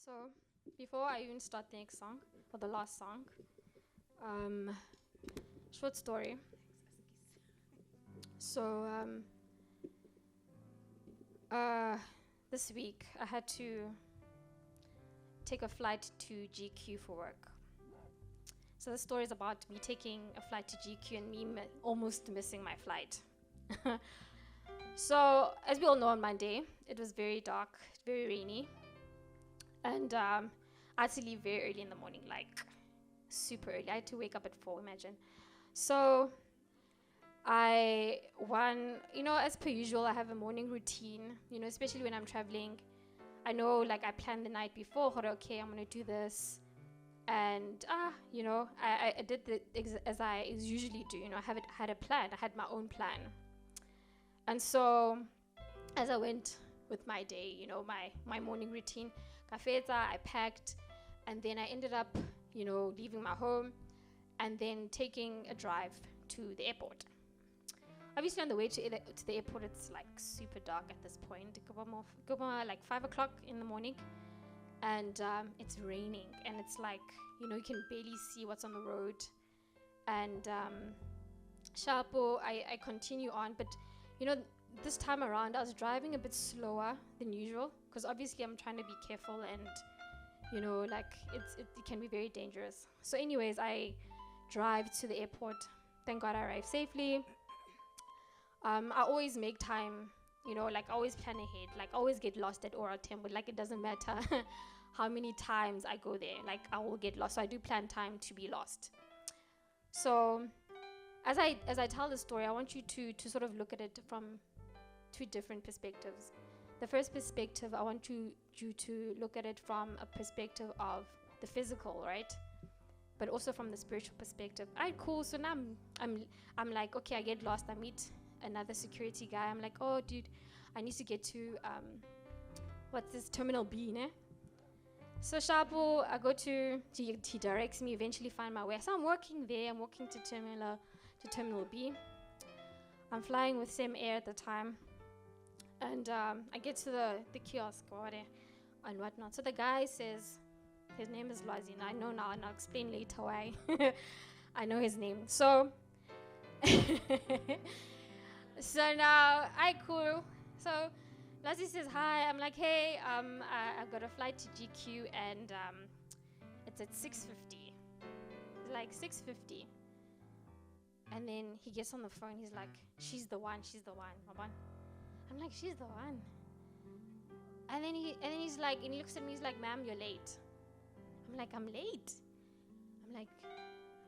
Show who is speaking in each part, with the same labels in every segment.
Speaker 1: So, before I even start the next song, or the last song, short story. So, this week I had to take a flight to GQ for work. So the story is about me taking a flight to GQ and me almost missing my flight. So, as we all know, on Monday, it was very dark, very rainy. And I had to leave very early in the morning, like super early. I had to wake up at 4, imagine. So as per usual, I have a morning routine, especially when I'm traveling. I know, like, I plan the night before, okay, I'm going to do this. And, I did as I usually do. I had a plan. I had my own plan. And so as I went with my day, my morning routine, kafeta, I packed, and then I ended up, leaving my home and then taking a drive to the airport. Obviously, on the way to the airport, it's like super dark at this point. Like 5 o'clock in the morning, and it's raining, and it's like, you can barely see what's on the road. And Sharpo, I continue on, but this time around I was driving a bit slower than usual because obviously I'm trying to be careful, and it can be very dangerous. So anyways, I drive to the airport. Thank God I arrived safely. I always make time, I always plan ahead, like I always get lost at Oral Temple, like it doesn't matter how many times I go there, like I will get lost. So I do plan time to be lost. So as I tell the story, I want you to sort of look at it from 2 different perspectives. The first perspective, I want you to look at it from a perspective of the physical, right? But also from the spiritual perspective. Alright, cool. So now I'm like, okay, I get lost. I meet another security guy. I'm like, oh, dude, I need to get to what's this, Terminal B, ne? So Sharpo, I go to, he directs me, eventually find my way. So I'm walking there. I'm walking to Terminal B. I'm flying with Sem Air at the time. And I get to the kiosk and whatnot. So the guy says, his name is Lwazi. I know now, and I'll explain later why I know his name. So, so now, cool. So Lwazi says hi. I'm like, hey, I've got a flight to GQ, and it's at 6:50. It's like 6:50. And then he gets on the phone. He's like, she's the one. I'm like, she's the one. And then he's like, and he looks at me, he's like, ma'am, you're late. I'm like, I'm late.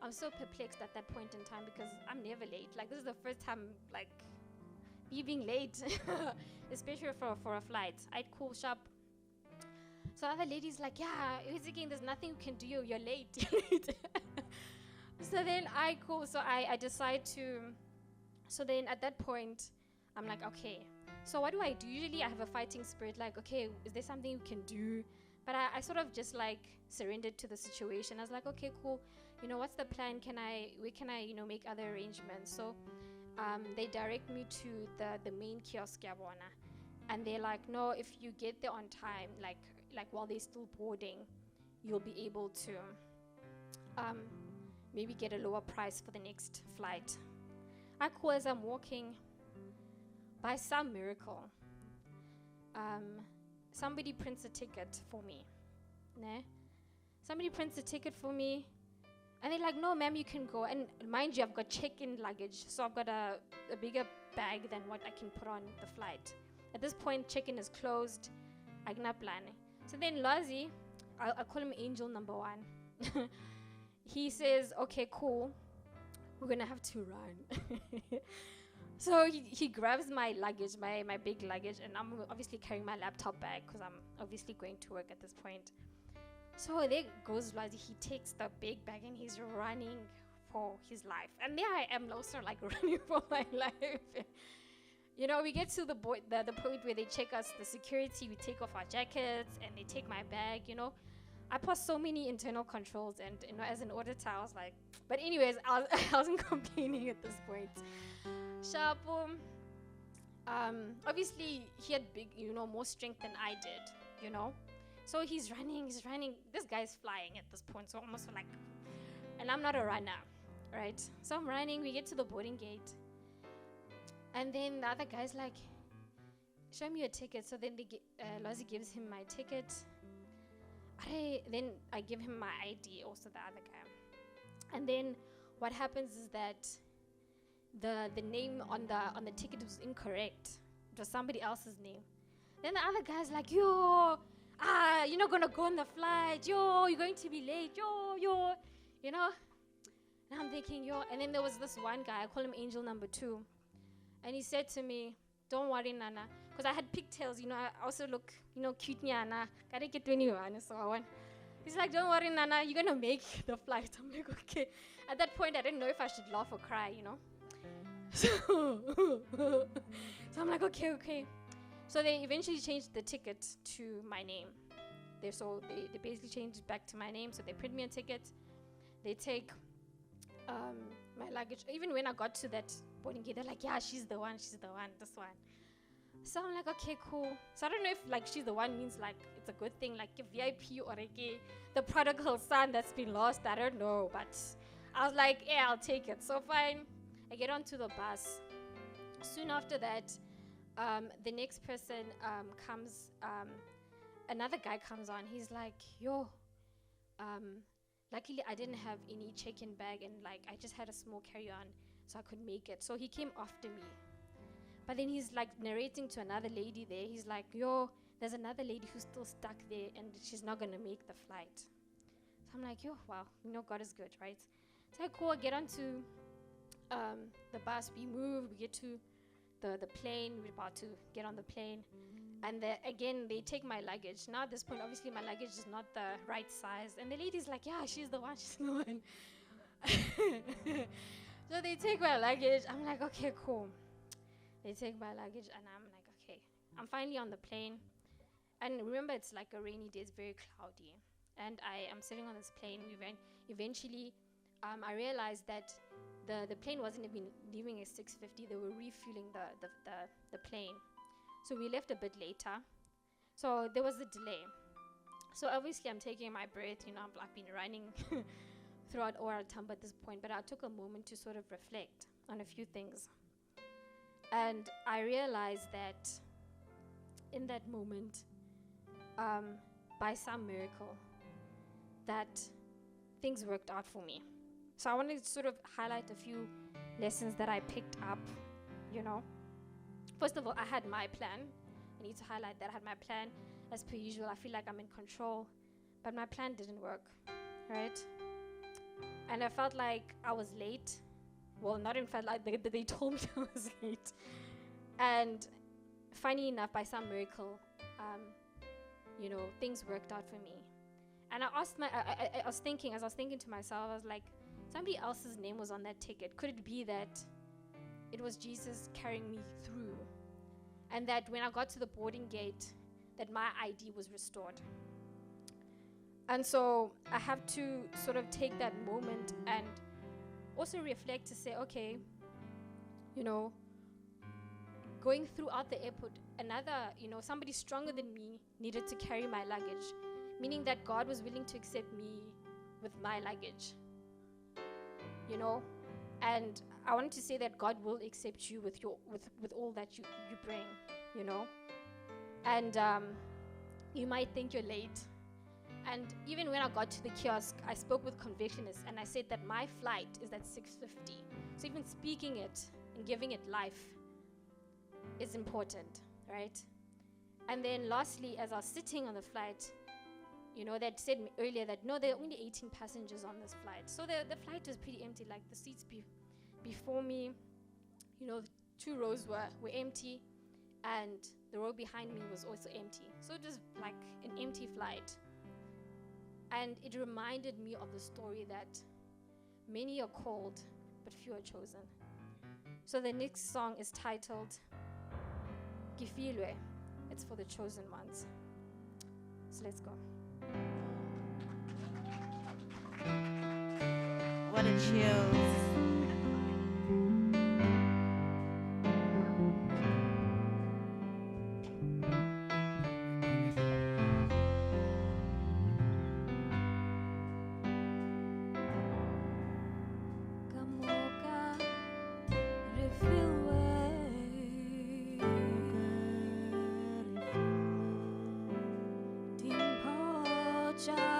Speaker 1: I'm so perplexed at that point in time because I'm never late. Like, this is the first time, like, me being late, especially for a flight. I'd call sharp. So other lady's like, yeah, again, there's nothing you can do. You're late. So then I call. So I decide to. So then at that point, I'm like, okay. So what do I do? Usually I have a fighting spirit, like, okay, is there something you can do? But I sort of just like surrendered to the situation. I was like, okay, cool. What's the plan? Where can I, make other arrangements? So they direct me to the main kiosk, Yabona. And they're like, no, if you get there on time, like while they're still boarding, you'll be able to maybe get a lower price for the next flight. I call as I'm walking. By some miracle, somebody prints a ticket for me. Ne? Somebody prints a ticket for me, and they're like, no, ma'am, you can go. And mind you, I've got check-in luggage, so I've got a bigger bag than what I can put on the flight. At this point, check-in is closed. I cannot plan. So then Lwazi, I'll call him Angel number 1. He says, okay, cool. We're going to have to run. So he grabs my luggage, my big luggage, and I'm obviously carrying my laptop bag because I'm obviously going to work at this point. So there goes Lwazi. He takes the big bag and he's running for his life. And there I am also like running for my life. We get to the point where they check us, the security, we take off our jackets and they take my bag, I passed so many internal controls, and as an auditor, I was like, but anyways, I wasn't complaining at this point. Sharpo, obviously he had big, more strength than I did, So he's running. This guy's flying at this point, so almost like, and I'm not a runner, right? So I'm running, we get to the boarding gate. And then the other guy's like, show me your ticket. So then Lozi gives him my ticket. Then I give him my ID, also the other guy. And then what happens is that the name on the ticket was incorrect. It was somebody else's name. Then the other guy's like, yo, you're not gonna go on the flight, yo, you're going to be late, yo, you know. And I'm thinking, yo. And then there was this one guy, I call him Angel Number 2, and he said to me, don't worry, Nana, because I had pigtails, I also look, cute, Nana. Gotta get 21, so I went. He's like, don't worry, Nana, you're gonna make the flight. I'm like, okay. At that point, I didn't know if I should laugh or cry, So I'm like, okay. So they eventually changed the ticket to my name. They basically changed it back to my name. So they print me a ticket. They take my luggage. Even when I got to that boarding gate, they're like, yeah, she's the one, this one. So I'm like, okay, cool. So I don't know if like she's the one means like it's a good thing, like a VIP or the prodigal son that's been lost. I don't know, but I was like, yeah, I'll take it. So fine. I get onto the bus. Soon after that, the next person comes, another guy comes on. He's like, yo, luckily I didn't have any check-in bag, and like I just had a small carry-on, so I could make it. So he came after me. But then he's like narrating to another lady there. He's like, yo, there's another lady who's still stuck there, and she's not gonna make the flight. So I'm like, yo, wow, God is good, right? So I go, get onto the bus, we move, we get to the plane, we're about to get on the plane, and again they take my luggage. Now at this point, obviously my luggage is not the right size, and the lady's like, yeah, she's the one. So they take my luggage. I'm like, okay, cool. They take my luggage, and I'm like, okay. I'm finally on the plane, and remember, it's like a rainy day, it's very cloudy, and I am sitting on this plane. Eventually I realized that the plane wasn't even leaving at 6:50. They were refueling the plane. So we left a bit later. So there was a delay. So obviously I'm taking my breath, I've been running throughout Oral Tambo at this point, but I took a moment to sort of reflect on a few things. And I realized that in that moment, by some miracle, that things worked out for me. So I want to sort of highlight a few lessons that I picked up, First of all, I had my plan. I need to highlight that I had my plan. As per usual, I feel like I'm in control, but my plan didn't work, right? And I felt like I was late. Well, not in fact, like they told me I was late. And funny enough, by some miracle, things worked out for me. And I asked I was thinking to myself, I was like, somebody else's name was on that ticket. Could it be that it was Jesus carrying me through? And that when I got to the boarding gate, that my ID was restored. And so I have to sort of take that moment and also reflect to say, okay, going throughout the airport, somebody stronger than me needed to carry my luggage, meaning that God was willing to accept me with my luggage, and I wanted to say that God will accept you with all that you bring, and you might think you're late. And even when I got to the kiosk, I spoke with convictionists, and I said that my flight is at 6:50. So even speaking it and giving it life is important, right? And then lastly, as I was sitting on the flight, that said earlier that no, there are only 18 passengers on this flight. So the flight was pretty empty, like the seats before me, the 2 rows were empty, and the row behind me was also empty. So it was like an empty flight. And it reminded me of the story that many are called, but few are chosen. So the next song is titled Kefilwe. It's for the chosen ones. So let's go.
Speaker 2: What a chills.
Speaker 3: Sepedi.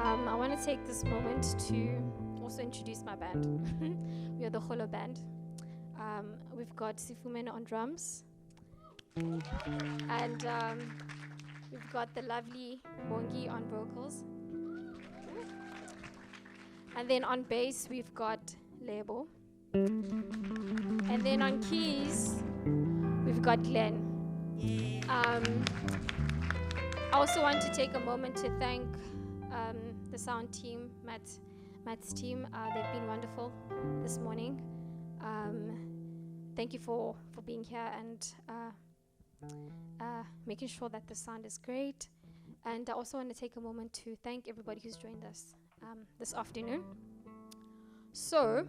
Speaker 1: I want to take this moment to also introduce my band. We are the Gola band. We've got Sifumene on drums, and we've got the lovely Bongekile on vocals. And then on bass, we've got Lebo. And then on keys, we've got Glen. I also want to take a moment to thank the sound team, Matt's team. They've been wonderful this morning. Thank you for being here and making sure that the sound is great. And I also want to take a moment to thank everybody who's joined us this afternoon. So,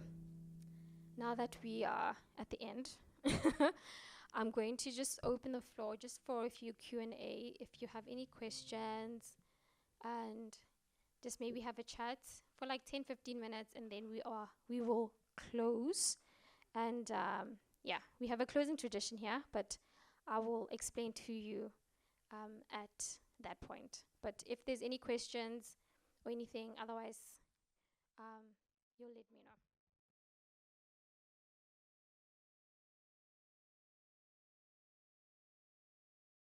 Speaker 1: now that we are at the end, I'm going to just open the floor just for a few Q&A if you have any questions, and just maybe have a chat for like 10-15 minutes, and then we will close. And yeah, we have a closing tradition here, but I will explain to you at that point. But if there's any questions or anything, otherwise you'll let me know.